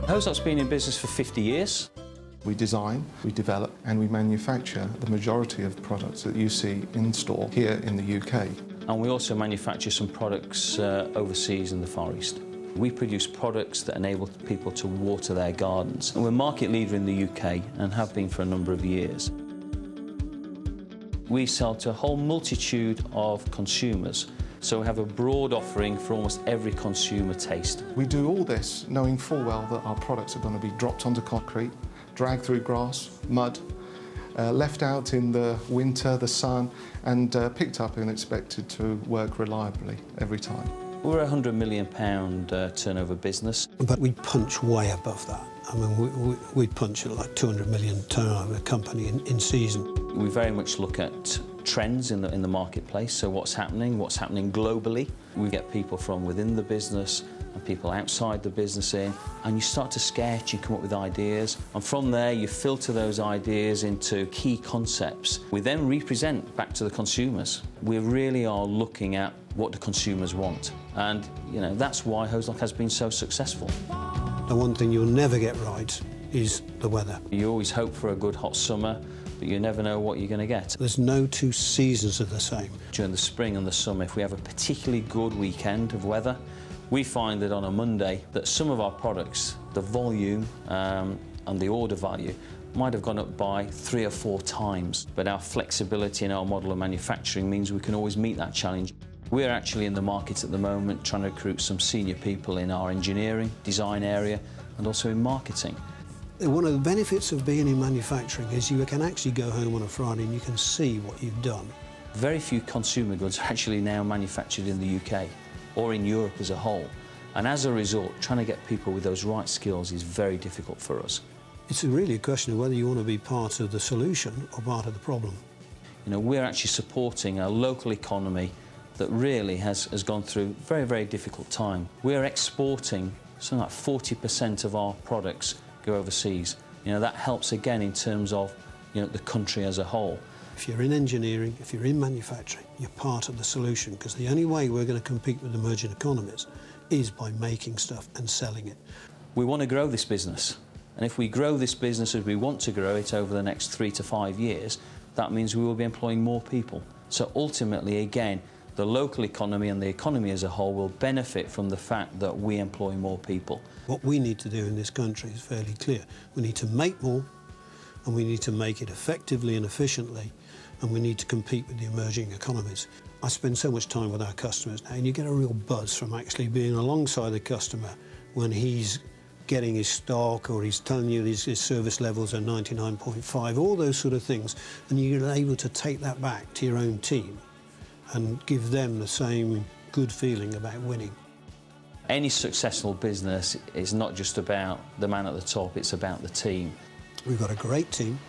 Hozelock's been in business for 50 years. We design, we develop and we manufacture the majority of products that you see in store here in the UK. And we also manufacture some products overseas in the Far East. We produce products that enable people to water their gardens. And we're market leader in the UK and have been for a number of years. We sell to a whole multitude of consumers, so we have a broad offering for almost every consumer taste. We do all this knowing full well that our products are going to be dropped onto concrete, dragged through grass, mud, left out in the winter, the sun, and picked up and expected to work reliably every time. We're a £100 million turnover business. But we punch way above that. I mean, we punch at like 200 million turnover company in season. We very much look at trends in the marketplace, so what's happening globally. We get people from within the business and people outside the business in, and you start to sketch, you come up with ideas, and from there you filter those ideas into key concepts. We then represent back to the consumers. We really are looking at what the consumers want, and that's why Hozelock has been so successful. The one thing you'll never get right is the weather. You always hope for a good hot summer, but you never know what you're going to get. There's no two seasons are the same. During the spring and the summer, if we have a particularly good weekend of weather, we find that on a Monday that some of our products, the volume and the order value might have gone up by 3 or 4 times. But our flexibility in our model of manufacturing means we can always meet that challenge. We're actually in the market at the moment trying to recruit some senior people in our engineering, design area, and also in marketing. One of the benefits of being in manufacturing is you can actually go home on a Friday and you can see what you've done. Very few consumer goods are actually now manufactured in the UK or in Europe as a whole. And as a result, trying to get people with those right skills is very difficult for us. It's really a question of whether you want to be part of the solution or part of the problem. We're actually supporting a local economy that really has gone through a very, very difficult time. We're exporting something like 40% of our products go overseas. That helps again in terms of the country as a whole. If you're in engineering, if you're in manufacturing, you're part of the solution, because the only way we're going to compete with emerging economies is by making stuff and selling it. We want to grow this business, and if we grow this business as we want to grow it over the next 3 to 5 years, that means we will be employing more people. So ultimately, again, the local economy and the economy as a whole will benefit from the fact that we employ more people. What we need to do in this country is fairly clear. We need to make more, and we need to make it effectively and efficiently, and we need to compete with the emerging economies. I spend so much time with our customers now, and you get a real buzz from actually being alongside the customer when he's getting his stock or he's telling you his service levels are 99.5, all those sort of things, and you're able to take that back to your own team and give them the same good feeling about winning. Any successful business is not just about the man at the top, it's about the team. We've got a great team,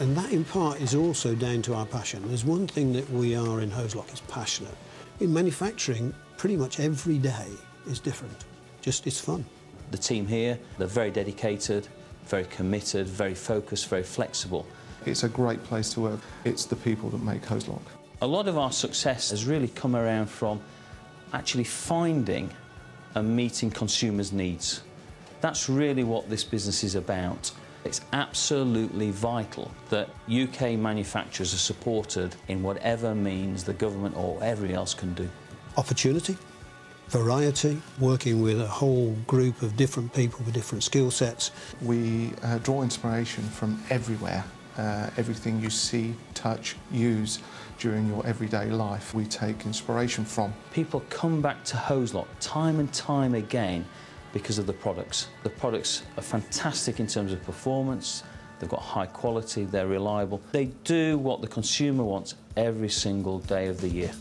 and that in part is also down to our passion. There's one thing that we are in Hozelock, is passionate. In manufacturing, pretty much every day is different. Just, it's fun. The team here, they're very dedicated, very committed, very focused, very flexible. It's a great place to work. It's the people that make Hozelock. A lot of our success has really come around from actually finding and meeting consumers' needs. That's really what this business is about. It's absolutely vital that UK manufacturers are supported in whatever means the government or everybody else can do. Opportunity, variety, working with a whole group of different people with different skill sets. We draw inspiration from everywhere. Everything you see, touch, use during your everyday life, we take inspiration from. People come back to Hozelock time and time again because of the products. The products are fantastic in terms of performance, they've got high quality, they're reliable. They do what the consumer wants every single day of the year.